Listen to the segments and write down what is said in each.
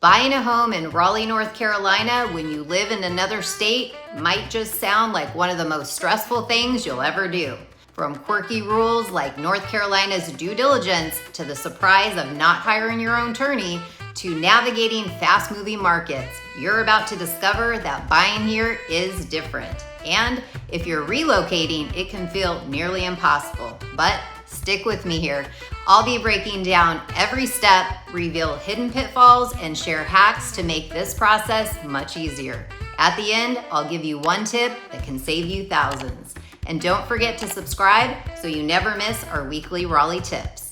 Buying a home in Raleigh, North Carolina when you live in another state might just sound like one of the most stressful things you'll ever do. From quirky rules like North Carolina's due diligence to the surprise of not hiring your own attorney to navigating fast-moving markets, you're about to discover that buying here is different. And if you're relocating, it can feel nearly impossible. But stick with me here. I'll be breaking down every step, reveal hidden pitfalls, and share hacks to make this process much easier. At the end, I'll give you one tip that can save you thousands. And don't forget to subscribe so you never miss our weekly Raleigh tips.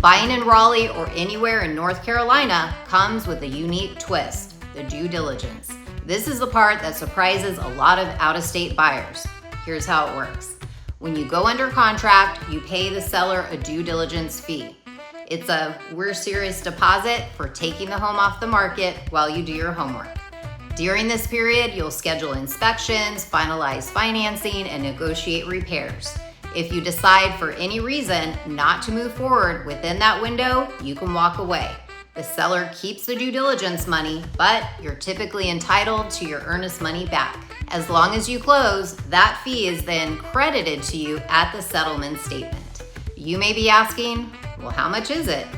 Buying in Raleigh or anywhere in North Carolina comes with a unique twist, the due diligence. This is the part that surprises a lot of out-of-state buyers. Here's how it works. When you go under contract, you pay the seller a due diligence fee. It's a "we're serious" deposit for taking the home off the market while you do your homework. During this period, you'll schedule inspections, finalize financing, and negotiate repairs. If you decide for any reason not to move forward within that window, you can walk away. The seller keeps the due diligence money, but you're typically entitled to your earnest money back. As long as you close, that fee is then credited to you at the settlement statement. You may be asking, well, how much is it?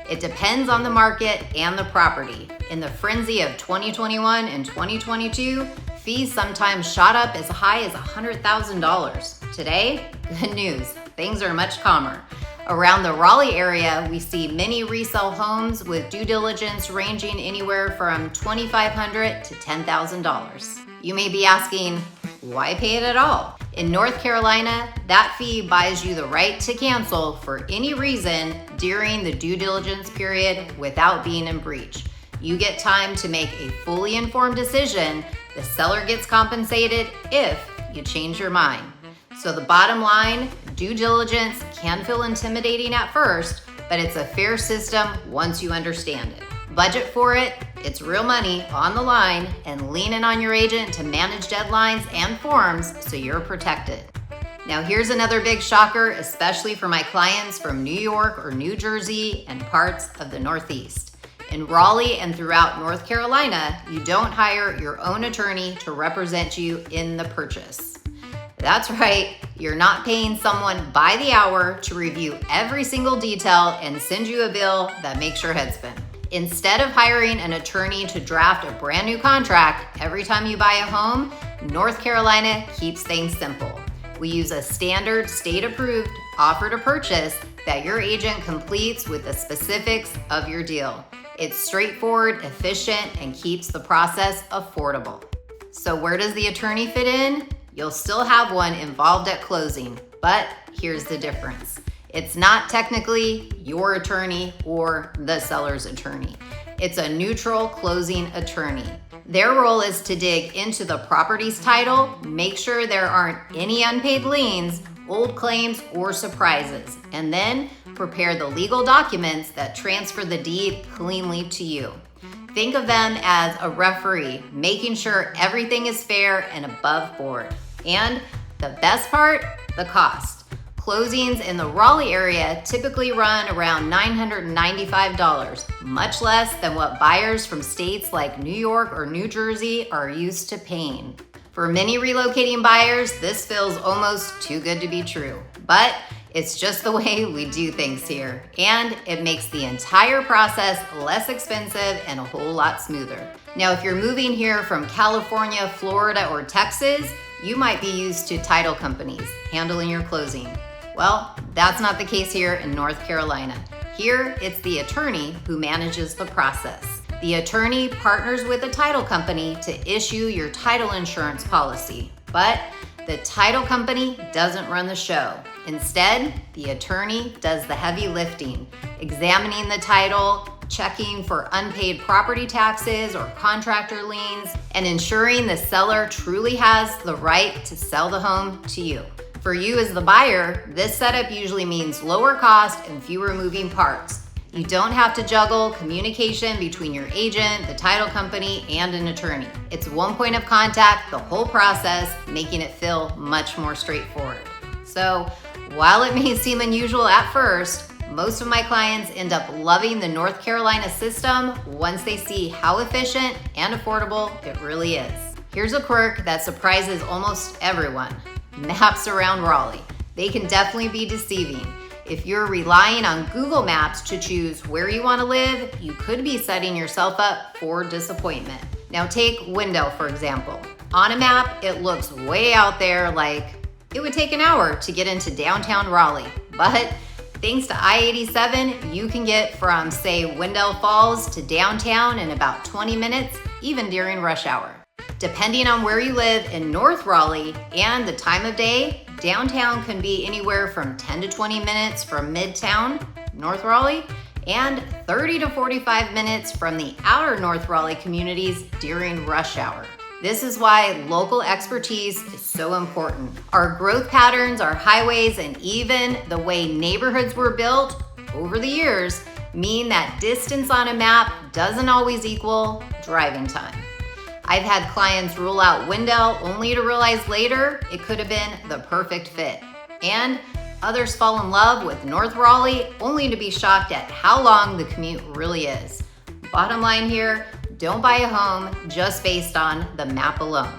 It depends on the market and the property. In the frenzy of 2021 and 2022, fees sometimes shot up as high as $100,000. Today, good news, things are much calmer. Around the Raleigh area, we see many resale homes with due diligence ranging anywhere from $2,500 to $10,000. You may be asking, why pay it at all? In North Carolina, that fee buys you the right to cancel for any reason during the due diligence period without being in breach. You get time to make a fully informed decision. The seller gets compensated if you change your mind. So the bottom line, due diligence can feel intimidating at first, but it's a fair system once you understand it. Budget for it, it's real money on the line, and lean in on your agent to manage deadlines and forms so you're protected. Now here's another big shocker, especially for my clients from New York or New Jersey and parts of the Northeast. In Raleigh and throughout North Carolina, you don't hire your own attorney to represent you in the purchase. That's right, you're not paying someone by the hour to review every single detail and send you a bill that makes your head spin. Instead of hiring an attorney to draft a brand new contract every time you buy a home, North Carolina keeps things simple. We use a standard state-approved offer to purchase that your agent completes with the specifics of your deal. It's straightforward, efficient, and keeps the process affordable. So where does the attorney fit in? You'll still have one involved at closing, but here's the difference. It's not technically your attorney or the seller's attorney. It's a neutral closing attorney. Their role is to dig into the property's title, make sure there aren't any unpaid liens, old claims, or surprises, and then prepare the legal documents that transfer the deed cleanly to you. Think of them as a referee, making sure everything is fair and above board. And the best part, the cost. Closings in the Raleigh area typically run around $995, much less than what buyers from states like New York or New Jersey are used to paying. For many relocating buyers, this feels almost too good to be true, but it's just the way we do things here, and it makes the entire process less expensive and a whole lot smoother. Now, if you're moving here from California, Florida, or Texas, you might be used to title companies handling your closing. Well, that's not the case here in North Carolina. Here, it's the attorney who manages the process. The attorney partners with the title company to issue your title insurance policy, but the title company doesn't run the show. Instead, the attorney does the heavy lifting, examining the title, checking for unpaid property taxes or contractor liens, and ensuring the seller truly has the right to sell the home to you. For you as the buyer, this setup usually means lower cost and fewer moving parts. You don't have to juggle communication between your agent, the title company, and an attorney. It's one point of contact the whole process, making it feel much more straightforward. So, while it may seem unusual at first, most of my clients end up loving the North Carolina system once they see how efficient and affordable it really is. Here's a quirk that surprises almost everyone: maps around Raleigh. They can definitely be deceiving. If you're relying on Google Maps to choose where you want to live, you could be setting yourself up for disappointment. Now take Wendell, for example. On a map, it looks way out there, like it would take an hour to get into downtown Raleigh. But thanks to I-87, you can get from, say, Wendell Falls to downtown in about 20 minutes, even during rush hour. Depending on where you live in North Raleigh and the time of day, downtown can be anywhere from 10 to 20 minutes from Midtown, North Raleigh, and 30 to 45 minutes from the outer North Raleigh communities during rush hour. This is why local expertise is so important. Our growth patterns, our highways, and even the way neighborhoods were built over the years mean that distance on a map doesn't always equal driving time. I've had clients rule out Wendell only to realize later it could have been the perfect fit. And others fall in love with North Raleigh only to be shocked at how long the commute really is. Bottom line here, don't buy a home just based on the map alone.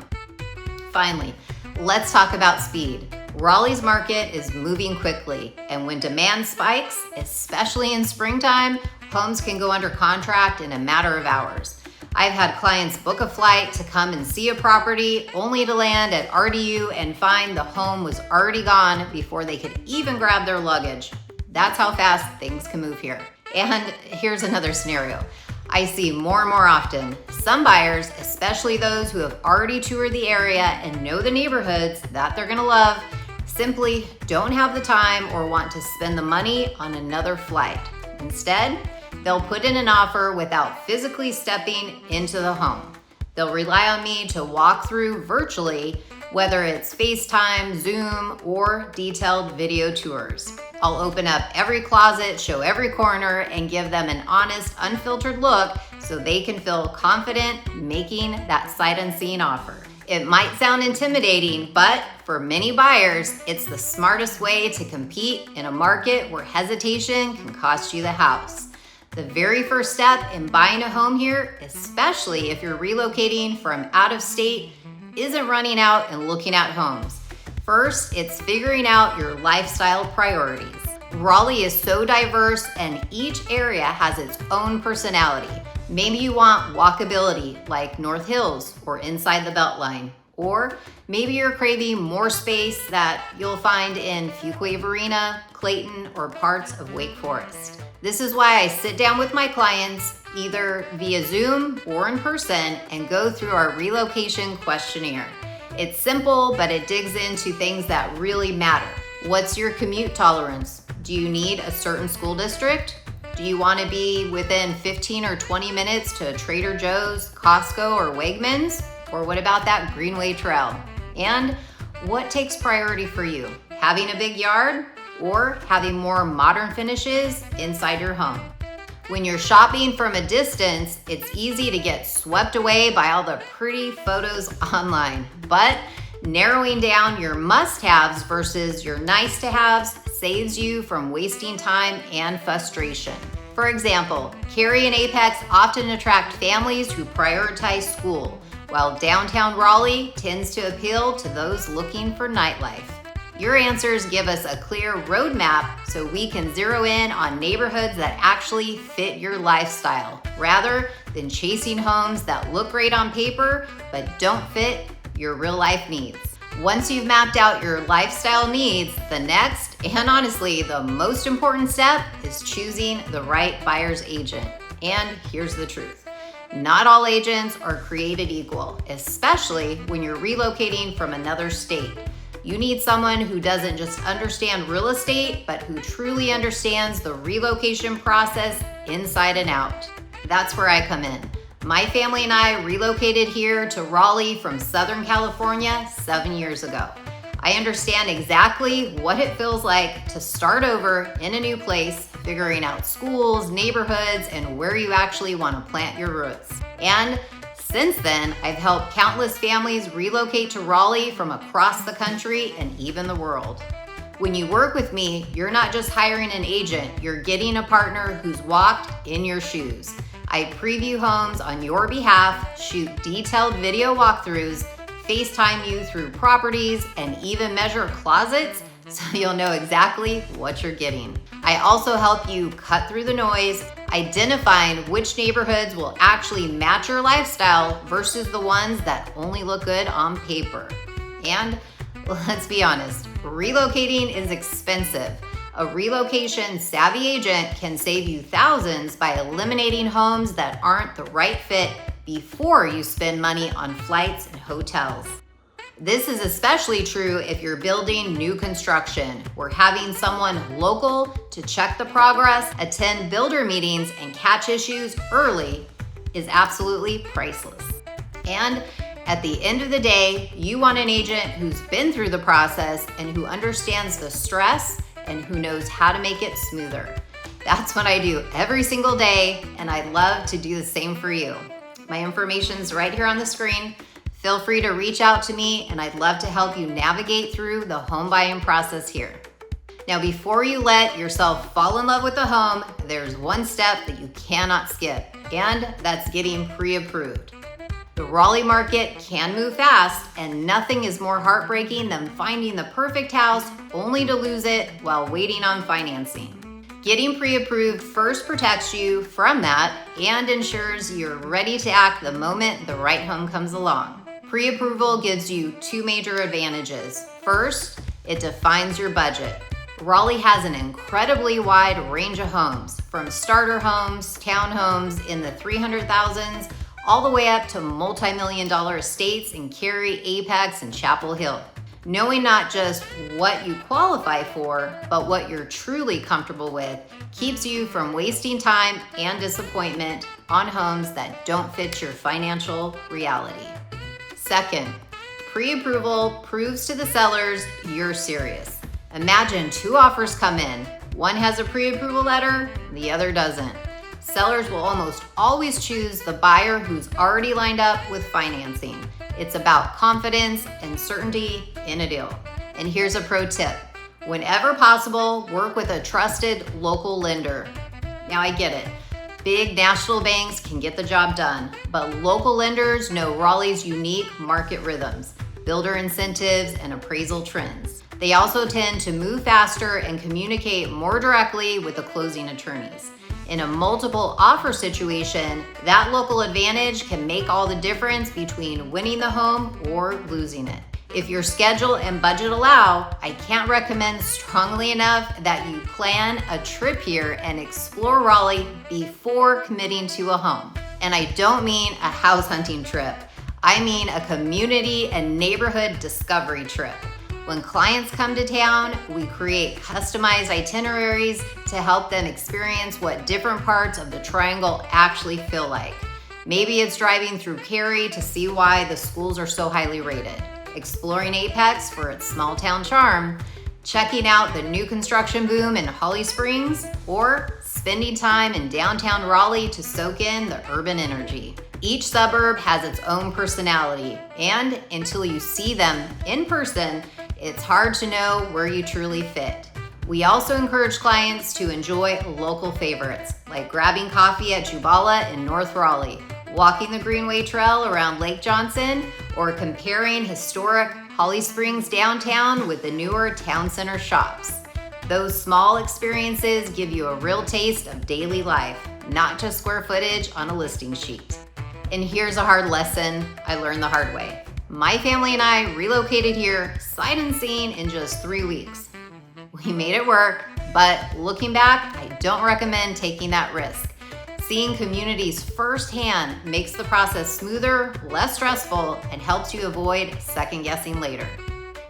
Finally, let's talk about speed. Raleigh's market is moving quickly, and when demand spikes, especially in springtime, homes can go under contract in a matter of hours. I've had clients book a flight to come and see a property only to land at RDU and find the home was already gone before they could even grab their luggage. That's how fast things can move here. And here's another scenario I see more and more often. Some buyers, especially those who have already toured the area and know the neighborhoods that they're gonna love, simply don't have the time or want to spend the money on another flight. Instead, they'll put in an offer without physically stepping into the home. They'll rely on me to walk through virtually, whether it's FaceTime, Zoom, or detailed video tours. I'll open up every closet, show every corner, and give them an honest, unfiltered look so they can feel confident making that sight unseen offer. It might sound intimidating, but for many buyers, it's the smartest way to compete in a market where hesitation can cost you the house. The very first step in buying a home here, especially if you're relocating from out of state, isn't running out and looking at homes. First, it's figuring out your lifestyle priorities. Raleigh is so diverse and each area has its own personality. Maybe you want walkability like North Hills or inside the Beltline. Or maybe you're craving more space that you'll find in Fuquay-Varina, Clayton, or parts of Wake Forest. This is why I sit down with my clients either via Zoom or in person and go through our relocation questionnaire. It's simple, but it digs into things that really matter. What's your commute tolerance? Do you need a certain school district? Do you want to be within 15 or 20 minutes to Trader Joe's, Costco, or Wegmans? Or what about that Greenway Trail? And what takes priority for you? Having a big yard or having more modern finishes inside your home? When you're shopping from a distance, it's easy to get swept away by all the pretty photos online. But narrowing down your must-haves versus your nice-to-haves saves you from wasting time and frustration. For example, Cary and Apex often attract families who prioritize school, while downtown Raleigh tends to appeal to those looking for nightlife. Your answers give us a clear roadmap so we can zero in on neighborhoods that actually fit your lifestyle, rather than chasing homes that look great on paper but don't fit your real life needs. Once you've mapped out your lifestyle needs, the next, and honestly the most important step, is choosing the right buyer's agent. And here's the truth. Not all agents are created equal, especially when you're relocating from another state. You need someone who doesn't just understand real estate, but who truly understands the relocation process inside and out. That's where I come in. My family and I relocated here to Raleigh from Southern California 7 years ago. I understand exactly what it feels like to start over in a new place, figuring out schools, neighborhoods, and where you actually want to plant your roots. And since then, I've helped countless families relocate to Raleigh from across the country and even the world. When you work with me, you're not just hiring an agent, you're getting a partner who's walked in your shoes. I preview homes on your behalf, shoot detailed video walkthroughs, FaceTime you through properties, and even measure closets so you'll know exactly what you're getting. I also help you cut through the noise, identifying which neighborhoods will actually match your lifestyle versus the ones that only look good on paper. And let's be honest, relocating is expensive. A relocation savvy agent can save you thousands by eliminating homes that aren't the right fit before you spend money on flights and hotels. This is especially true if you're building new construction, where having someone local to check the progress, attend builder meetings, and catch issues early is absolutely priceless. And at the end of the day, you want an agent who's been through the process and who understands the stress and who knows how to make it smoother. That's what I do every single day, and I'd love to do the same for you. My information's right here on the screen. Feel free to reach out to me, and I'd love to help you navigate through the home buying process here. Now, before you let yourself fall in love with the home, there's one step that you cannot skip, and that's getting pre-approved. The Raleigh market can move fast, and nothing is more heartbreaking than finding the perfect house only to lose it while waiting on financing. Getting pre-approved first protects you from that and ensures you're ready to act the moment the right home comes along. Pre-approval gives you two major advantages. First, it defines your budget. Raleigh has an incredibly wide range of homes, from starter homes, townhomes in the 300,000s, all the way up to multi-million-dollar estates in Cary, Apex, and Chapel Hill. Knowing not just what you qualify for, but what you're truly comfortable with, keeps you from wasting time and disappointment on homes that don't fit your financial reality. Second, pre-approval proves to the sellers you're serious. Imagine two offers come in. One has a pre-approval letter, the other doesn't. Sellers will almost always choose the buyer who's already lined up with financing. It's about confidence and certainty in a deal. And here's a pro tip. Whenever possible, work with a trusted local lender. Now I get it. Big national banks can get the job done, but local lenders know Raleigh's unique market rhythms, builder incentives, and appraisal trends. They also tend to move faster and communicate more directly with the closing attorneys. In a multiple offer situation, that local advantage can make all the difference between winning the home or losing it. If your schedule and budget allow, I can't recommend strongly enough that you plan a trip here and explore Raleigh before committing to a home. And I don't mean a house hunting trip. I mean a community and neighborhood discovery trip. When clients come to town, we create customized itineraries to help them experience what different parts of the triangle actually feel like. Maybe it's driving through Cary to see why the schools are so highly rated, exploring Apex for its small town charm, checking out the new construction boom in Holly Springs, or spending time in downtown Raleigh to soak in the urban energy. Each suburb has its own personality, and until you see them in person, it's hard to know where you truly fit. We also encourage clients to enjoy local favorites, like grabbing coffee at Jubala in North Raleigh, walking the Greenway Trail around Lake Johnson, or comparing historic Holly Springs downtown with the newer town center shops. Those small experiences give you a real taste of daily life, not just square footage on a listing sheet. And here's a hard lesson I learned the hard way. My family and I relocated here sight unseen in just 3 weeks. We made it work, but looking back, I don't recommend taking that risk. Seeing communities firsthand makes the process smoother, less stressful, and helps you avoid second guessing later.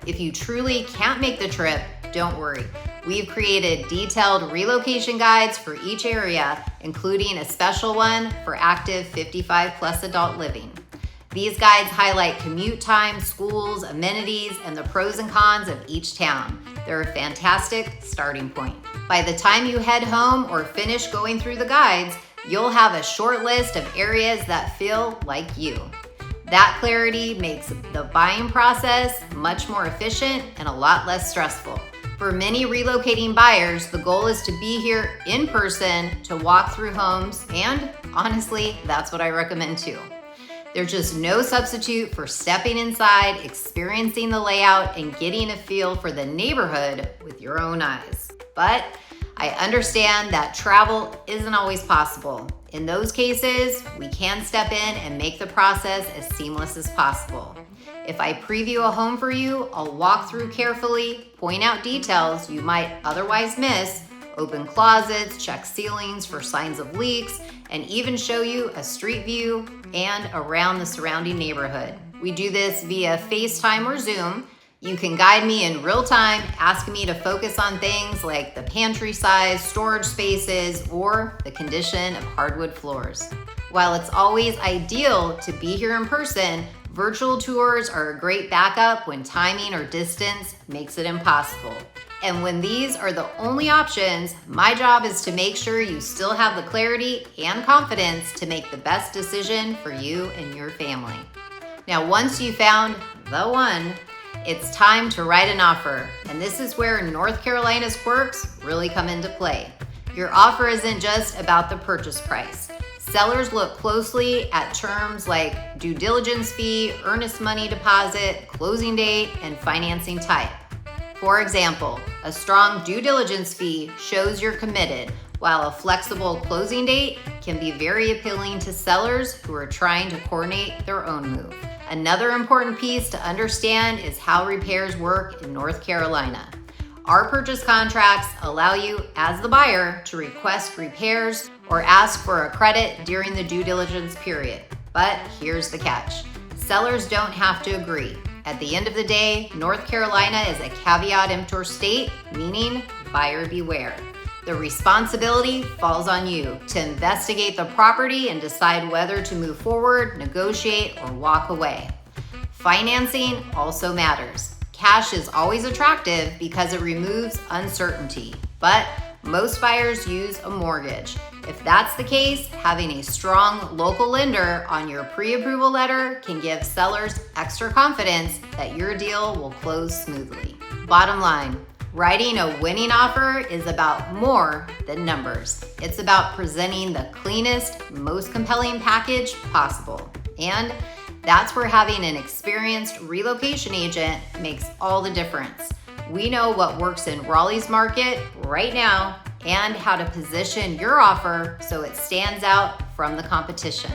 If you truly can't make the trip, don't worry. We've created detailed relocation guides for each area, including a special one for active 55 plus adult living. These guides highlight commute time, schools, amenities, and the pros and cons of each town. They're a fantastic starting point. By the time you head home or finish going through the guides, you'll have a short list of areas that feel like you. That clarity makes the buying process much more efficient and a lot less stressful. For many relocating buyers, the goal is to be here in person to walk through homes, and honestly, that's what I recommend too. There's just no substitute for stepping inside, experiencing the layout, and getting a feel for the neighborhood with your own eyes. But I understand that travel isn't always possible. In those cases, we can step in and make the process as seamless as possible. If I preview a home for you, I'll walk through carefully, point out details you might otherwise miss, open closets, check ceilings for signs of leaks, and even show you a street view and around the surrounding neighborhood. We do this via FaceTime or Zoom. You can guide me in real time, asking me to focus on things like the pantry size, storage spaces, or the condition of hardwood floors. While it's always ideal to be here in person, virtual tours are a great backup when timing or distance makes it impossible. And when these are the only options, my job is to make sure you still have the clarity and confidence to make the best decision for you and your family. Now, once you found the one, it's time to write an offer, and this is where North Carolina's quirks really come into play. Your offer isn't just about the purchase price. Sellers look closely at terms like due diligence fee, earnest money deposit, closing date, and financing type. For example, a strong due diligence fee shows you're committed, while a flexible closing date can be very appealing to sellers who are trying to coordinate their own move. Another important piece to understand is how repairs work in North Carolina. Our purchase contracts allow you, as the buyer, to request repairs or ask for a credit during the due diligence period. But here's the catch. Sellers don't have to agree. At the end of the day, North Carolina is a caveat emptor state, meaning buyer beware. The responsibility falls on you to investigate the property and decide whether to move forward, negotiate, or walk away. Financing also matters. Cash is always attractive because it removes uncertainty, but most buyers use a mortgage. If that's the case, having a strong local lender on your pre-approval letter can give sellers extra confidence that your deal will close smoothly. Bottom line, writing a winning offer is about more than numbers. It's about presenting the cleanest, most compelling package possible. And that's where having an experienced relocation agent makes all the difference. We know what works in Raleigh's market right now and how to position your offer so it stands out from the competition.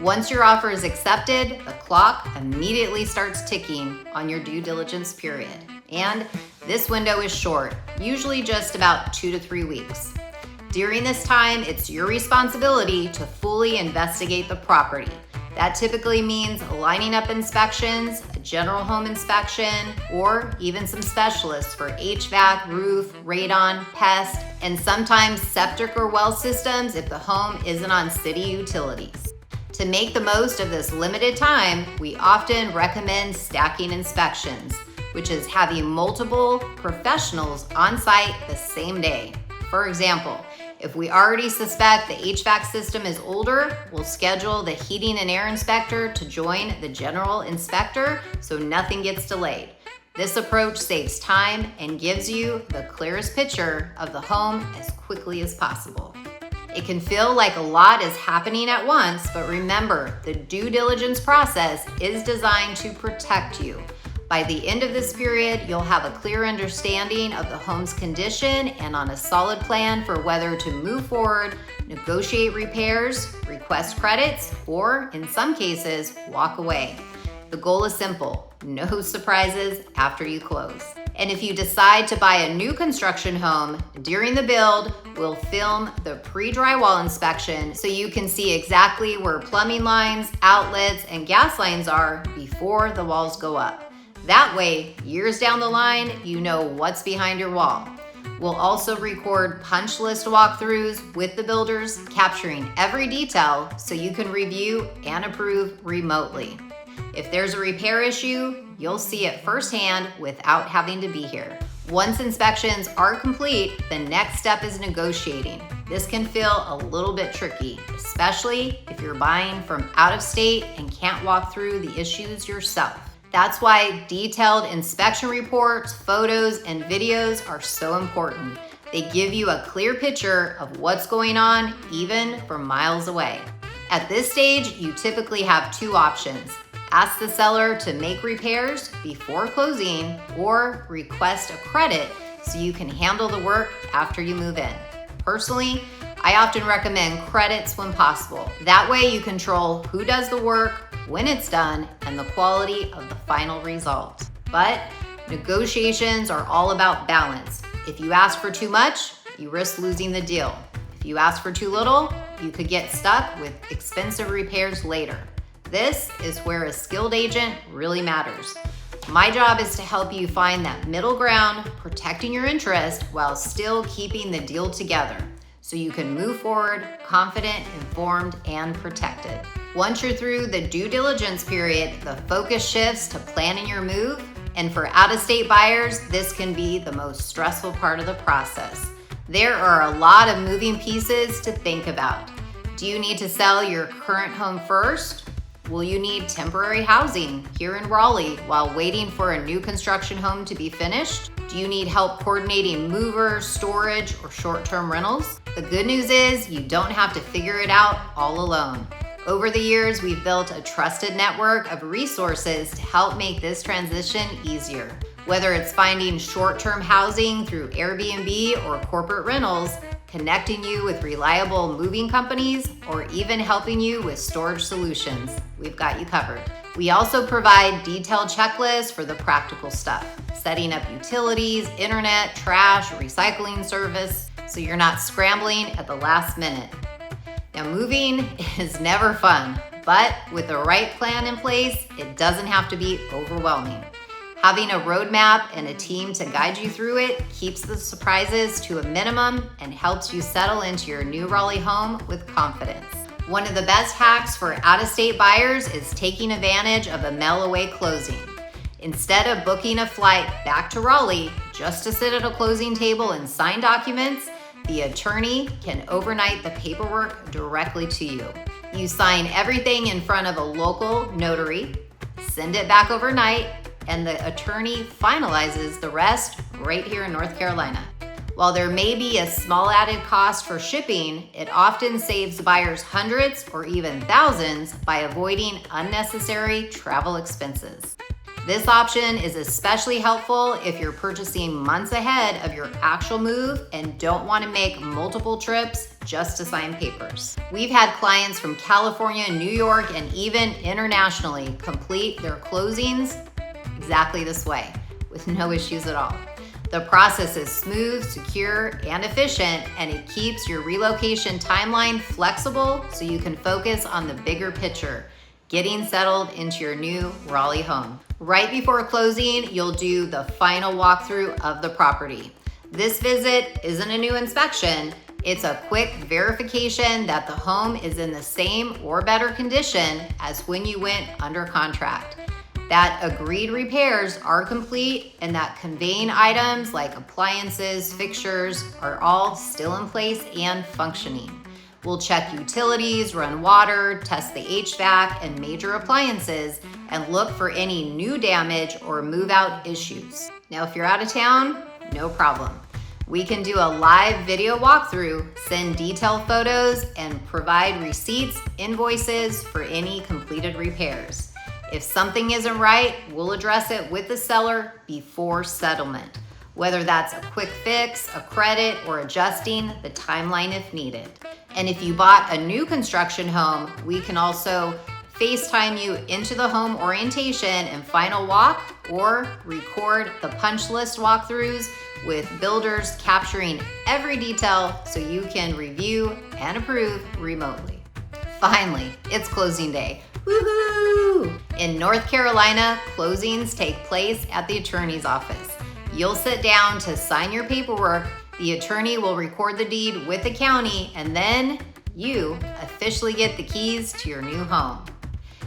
Once your offer is accepted, the clock immediately starts ticking on your due diligence period. And this window is short, usually just about 2 to 3 weeks. During this time, it's your responsibility to fully investigate the property. That typically means lining up inspections, a general home inspection, or even some specialists for HVAC, roof, radon, pest, and sometimes septic or well systems if the home isn't on city utilities. To make the most of this limited time, we often recommend stacking inspections, which is having multiple professionals on site the same day. For example, if we already suspect the HVAC system is older, we'll schedule the heating and air inspector to join the general inspector so nothing gets delayed. This approach saves time and gives you the clearest picture of the home as quickly as possible. It can feel like a lot is happening at once, but remember, the due diligence process is designed to protect you. By the end of this period, you'll have a clear understanding of the home's condition and on a solid plan for whether to move forward, negotiate repairs, request credits, or in some cases, walk away. The goal is simple: no surprises after you close. And if you decide to buy a new construction home, during the build, we'll film the pre-drywall inspection so you can see exactly where plumbing lines, outlets, and gas lines are before the walls go up. That way, years down the line, you know what's behind your wall. We'll also record punch list walkthroughs with the builders, capturing every detail so you can review and approve remotely. If there's a repair issue, you'll see it firsthand without having to be here. Once inspections are complete, the next step is negotiating. This can feel a little bit tricky, especially if you're buying from out of state and can't walk through the issues yourself. That's why detailed inspection reports, photos, and videos are so important. They give you a clear picture of what's going on, even from miles away. At this stage, you typically have two options. Ask the seller to make repairs before closing or request a credit so you can handle the work after you move in. Personally, I often recommend credits when possible. That way you control who does the work, when it's done, and the quality of the final result. But negotiations are all about balance. If you ask for too much, you risk losing the deal. If you ask for too little, you could get stuck with expensive repairs later. This is where a skilled agent really matters. My job is to help you find that middle ground, protecting your interest while still keeping the deal together so you can move forward confident, informed, and protected. Once you're through the due diligence period, the focus shifts to planning your move. And for out-of-state buyers, this can be the most stressful part of the process. There are a lot of moving pieces to think about. Do you need to sell your current home first? Will you need temporary housing here in Raleigh while waiting for a new construction home to be finished? Do you need help coordinating movers, storage, or short-term rentals? The good news is you don't have to figure it out all alone. Over the years, we've built a trusted network of resources to help make this transition easier. Whether it's finding short-term housing through Airbnb or corporate rentals, connecting you with reliable moving companies, or even helping you with storage solutions, we've got you covered. We also provide detailed checklists for the practical stuff, setting up utilities, internet, trash, recycling service, so you're not scrambling at the last minute. Now, moving is never fun, but with the right plan in place, it doesn't have to be overwhelming. Having a roadmap and a team to guide you through it keeps the surprises to a minimum and helps you settle into your new Raleigh home with confidence. One of the best hacks for out-of-state buyers is taking advantage of a mail-away closing. Instead of booking a flight back to Raleigh just to sit at a closing table and sign documents, the attorney can overnight the paperwork directly to you. You sign everything in front of a local notary, send it back overnight, and the attorney finalizes the rest right here in North Carolina. While there may be a small added cost for shipping, it often saves buyers hundreds or even thousands by avoiding unnecessary travel expenses. This option is especially helpful if you're purchasing months ahead of your actual move and don't want to make multiple trips just to sign papers. We've had clients from California, New York, and even internationally complete their closings exactly this way, with no issues at all. The process is smooth, secure, and efficient, and it keeps your relocation timeline flexible so you can focus on the bigger picture, getting settled into your new Raleigh home. Right before closing, you'll do the final walkthrough of the property. This visit isn't a new inspection, it's a quick verification that the home is in the same or better condition as when you went under contract, that agreed repairs are complete, and that conveying items like appliances, fixtures are all still in place and functioning. We'll check utilities, run water, test the HVAC and major appliances, and look for any new damage or move out issues. Now, if you're out of town, no problem. We can do a live video walkthrough, send detailed photos, and provide receipts, invoices for any completed repairs. If something isn't right, we'll address it with the seller before settlement, whether that's a quick fix, a credit, or adjusting the timeline if needed. And if you bought a new construction home, we can also FaceTime you into the home orientation and final walk, or record the punch list walkthroughs with builders capturing every detail so you can review and approve remotely. Finally, it's closing day. Woohoo! In North Carolina, closings take place at the attorney's office. You'll sit down to sign your paperwork, The attorney will record the deed with the county, and then you officially get the keys to your new home.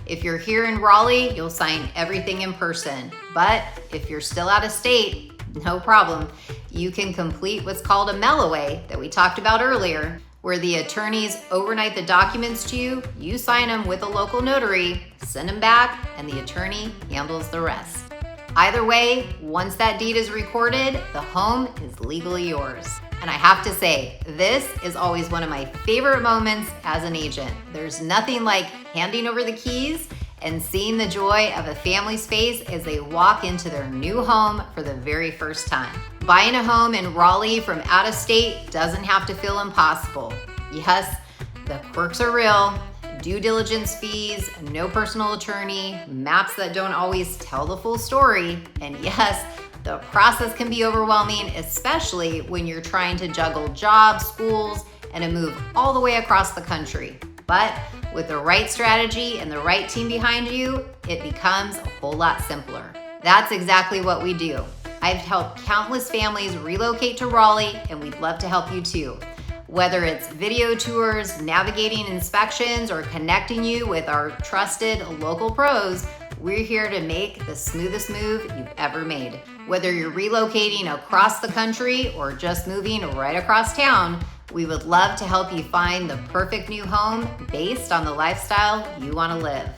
If you're here in Raleigh, you'll sign everything in person. But if you're still out of state, no problem. You can complete what's called a mail-away that we talked about earlier, where the attorneys overnight the documents to you, you sign them with a local notary, send them back, and the attorney handles the rest. Either way, once that deed is recorded, the home is legally yours. And I have to say, this is always one of my favorite moments as an agent. There's nothing like handing over the keys and seeing the joy of a family's face as they walk into their new home for the very first time. Buying a home in Raleigh from out of state doesn't have to feel impossible. Yes, the quirks are real. Due diligence fees, no personal attorney, maps that don't always tell the full story, and yes, the process can be overwhelming, especially when you're trying to juggle jobs, schools, and a move all the way across the country. But with the right strategy and the right team behind you, it becomes a whole lot simpler. That's exactly what we do. I've helped countless families relocate to Raleigh, and we'd love to help you too. Whether it's video tours, navigating inspections, or connecting you with our trusted local pros, we're here to make the smoothest move you've ever made. Whether you're relocating across the country or just moving right across town, we would love to help you find the perfect new home based on the lifestyle you want to live.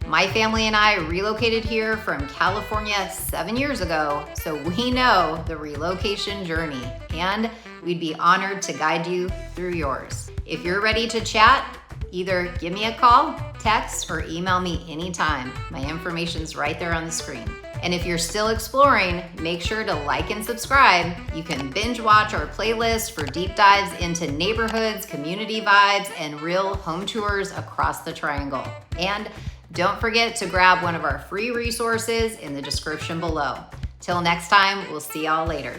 My family and I relocated here from California 7 years ago, so we know the relocation journey, and we'd be honored to guide you through yours. If you're ready to chat, either give me a call, text, or email me anytime. My information's right there on the screen. And if you're still exploring, make sure to like and subscribe. You can binge watch our playlist for deep dives into neighborhoods, community vibes, and real home tours across the triangle. And don't forget to grab one of our free resources in the description below. Till next time, we'll see y'all later.